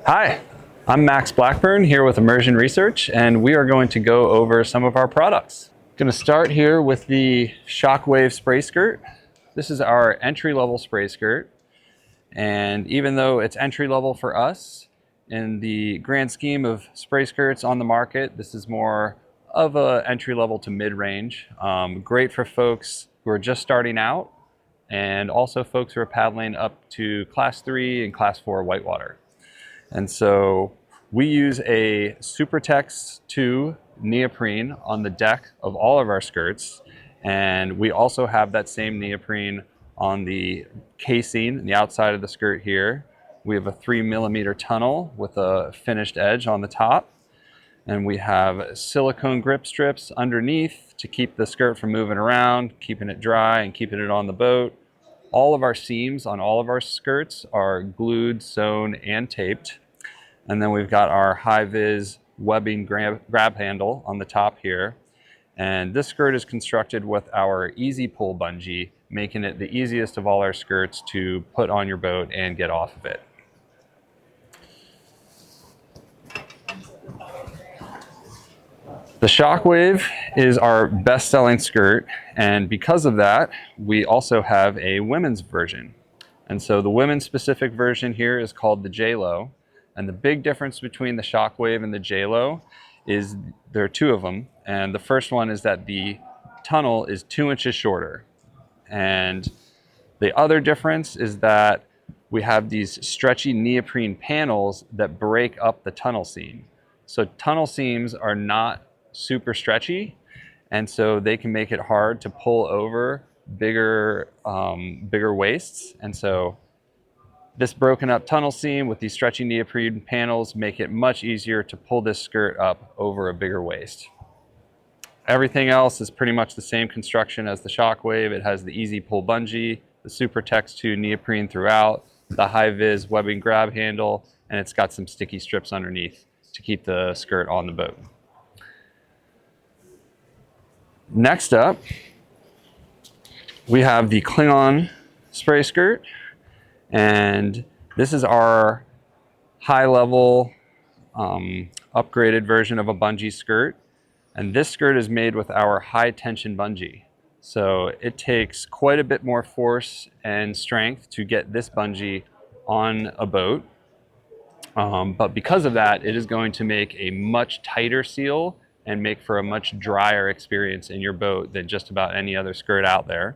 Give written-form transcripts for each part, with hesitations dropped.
Hi, I'm Max Blackburn here with Immersion Research, and we are going to go over some of our products. I'm going to start here with the Shockwave spray skirt. This is our entry-level spray skirt, and even though it's entry-level for us, in the grand scheme of spray skirts on the market, this is more of a entry-level to mid-range. Great for folks who are just starting out, and also folks who are paddling up to Class 3 and Class 4 whitewater. And so we use a Supertex 2 neoprene on the deck of all of our skirts. And we also have that same neoprene on the casing, the outside of the skirt here. We have a 3mm tunnel with a finished edge on the top. And we have silicone grip strips underneath to keep the skirt from moving around, keeping it dry and keeping it on the boat. All of our seams on all of our skirts are glued, sewn, and taped. And then we've got our high-vis webbing grab handle on the top here. And this skirt is constructed with our easy pull bungee, making it the easiest of all our skirts to put on your boat and get off of it. The Shockwave is our best-selling skirt, and because of that, we also have a women's version. And so the women's specific version here is called the J-Lo, and the big difference between the Shockwave and the J-Lo is there are two of them, and the first one is that the tunnel is 2 inches shorter. And the other difference is that we have these stretchy neoprene panels that break up the tunnel seam. So tunnel seams are not super stretchy, and so they can make it hard to pull over bigger waists. And so this broken up tunnel seam with these stretchy neoprene panels make it much easier to pull this skirt up over a bigger waist. Everything else is pretty much the same construction as the Shockwave. It has the easy pull bungee, the Supertex 2 neoprene throughout, the high-vis webbing grab handle, and it's got some sticky strips underneath to keep the skirt on the boat. Next up, we have the Klingon spray skirt, and this is our high-level upgraded version of a bungee skirt. And this skirt is made with our high-tension bungee. So it takes quite a bit more force and strength to get this bungee on a boat. But because of that, it is going to make a much tighter seal and make for a much drier experience in your boat than just about any other skirt out there.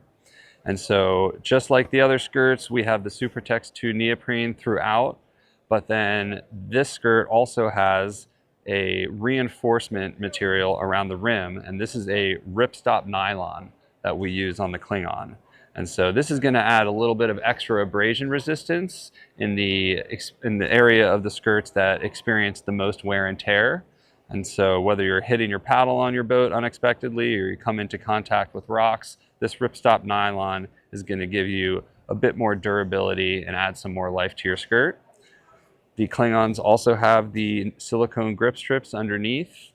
And so just like the other skirts, we have the Supertex 2 neoprene throughout, but then this skirt also has a reinforcement material around the rim, and this is a ripstop nylon that we use on the Klingon. And so this is going to add a little bit of extra abrasion resistance in the area of the skirts that experience the most wear and tear. And so whether you're hitting your paddle on your boat unexpectedly or you come into contact with rocks, this ripstop nylon is going to give you a bit more durability and add some more life to your skirt. The Klingons also have the silicone grip strips underneath,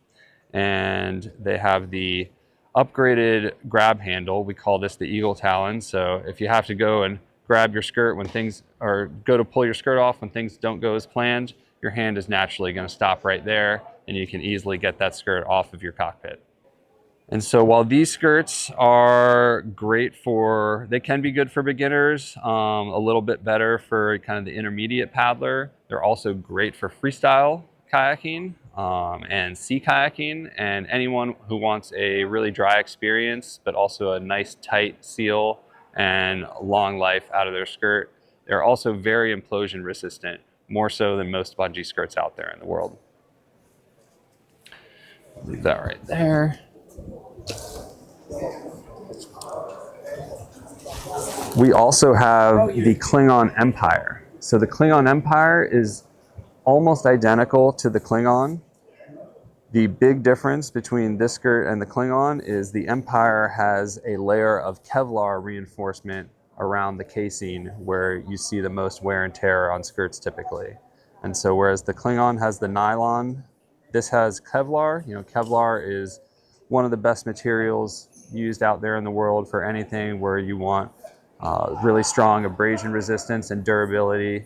and they have the upgraded grab handle. We call this the Eagle Talon. So if you have to go and grab your skirt when things, or go to pull your skirt off when things don't go as planned, your hand is naturally going to stop right there, and you can easily get that skirt off of your cockpit. And so while these skirts are great they can be good for beginners, a little bit better for kind of the intermediate paddler. They're also great for freestyle kayaking and sea kayaking, and anyone who wants a really dry experience, but also a nice tight seal and long life out of their skirt. They're also very implosion resistant, more so than most bungee skirts out there in the world. Leave that right there. We also have the Klingon Empire. So the Klingon Empire is almost identical to the Klingon. The big difference between this skirt and the Klingon is the Empire has a layer of Kevlar reinforcement around the casing where you see the most wear and tear on skirts typically. And so whereas the Klingon has the nylon, this has Kevlar. Kevlar is one of the best materials used out there in the world for anything where you want really strong abrasion resistance and durability.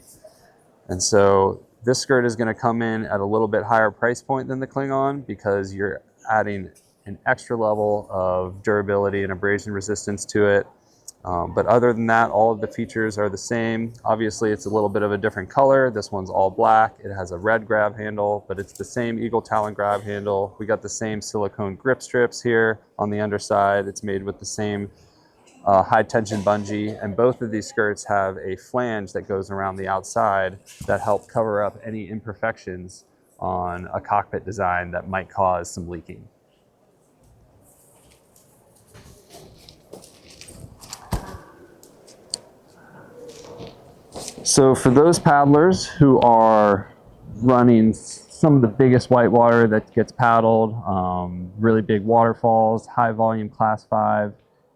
And so This skirt is going to come in at a little bit higher price point than the Klingon because you're adding an extra level of durability and abrasion resistance to it. But other than that, all of the features are the same. Obviously, it's a little bit of a different color. This one's all black. It has a red grab handle, but it's the same eagle talon grab handle. We got the same silicone grip strips here on the underside. It's made with the same high tension bungee, and both of these skirts have a flange that goes around the outside that help cover up any imperfections on a cockpit design that might cause some leaking. So for those paddlers who are running some of the biggest whitewater that gets paddled, really big waterfalls, high volume class 5,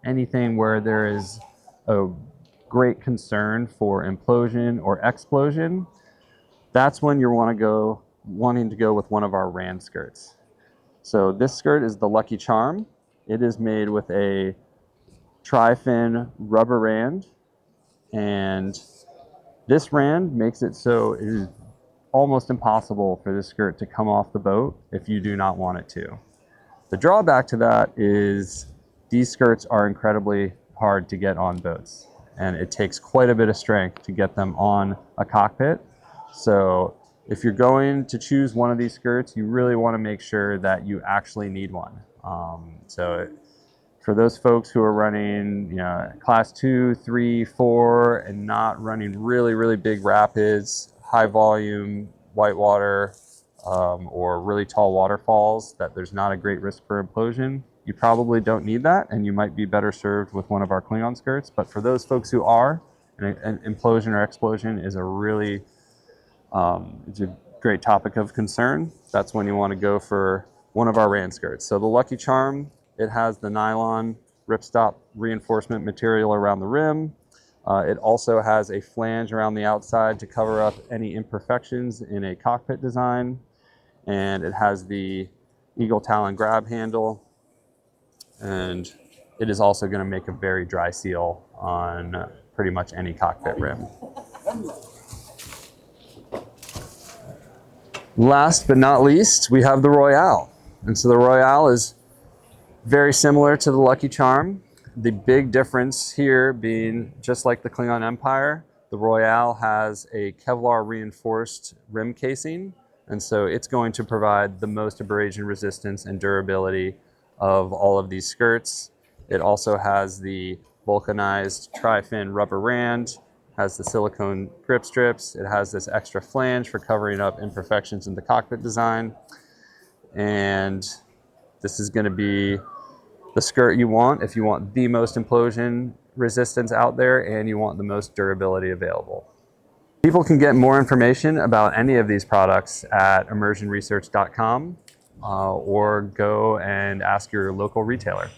anything where there is a great concern for implosion or explosion, that's when you wanting to go with one of our RAND skirts. So this skirt is the Lucky Charm. It is made with a tri-fin rubber rand, and this rand makes it so it is almost impossible for this skirt to come off the boat if you do not want it to. The drawback to that is these skirts are incredibly hard to get on boats, and it takes quite a bit of strength to get them on a cockpit. So if you're going to choose one of these skirts, you really want to make sure that you actually need one. For those folks who are running, class 2, 3, 4, and not running really, really big rapids, high volume, whitewater, or really tall waterfalls that there's not a great risk for implosion, you probably don't need that, and you might be better served with one of our Klingon skirts. But for those folks who are, an implosion or explosion is a really, it's a great topic of concern. That's when you want to go for one of our RAND skirts. So the Lucky Charm, it has the nylon ripstop reinforcement material around the rim. It also has a flange around the outside to cover up any imperfections in a cockpit design. And it has the eagle talon grab handle. And it is also going to make a very dry seal on pretty much any cockpit rim. Last but not least, we have the Royale. And so the Royale is very similar to the Lucky Charm. The big difference here being, just like the Klingon Empire, the Royale has a Kevlar reinforced rim casing, and so it's going to provide the most abrasion resistance and durability of all of these skirts. It also has the vulcanized tri-fin rubber rand, has the silicone grip strips, it has this extra flange for covering up imperfections in the cockpit design, and this is going to be the skirt you want if you want the most implosion resistance out there and you want the most durability available. People can get more information about any of these products at immersionresearch.com or go and ask your local retailer.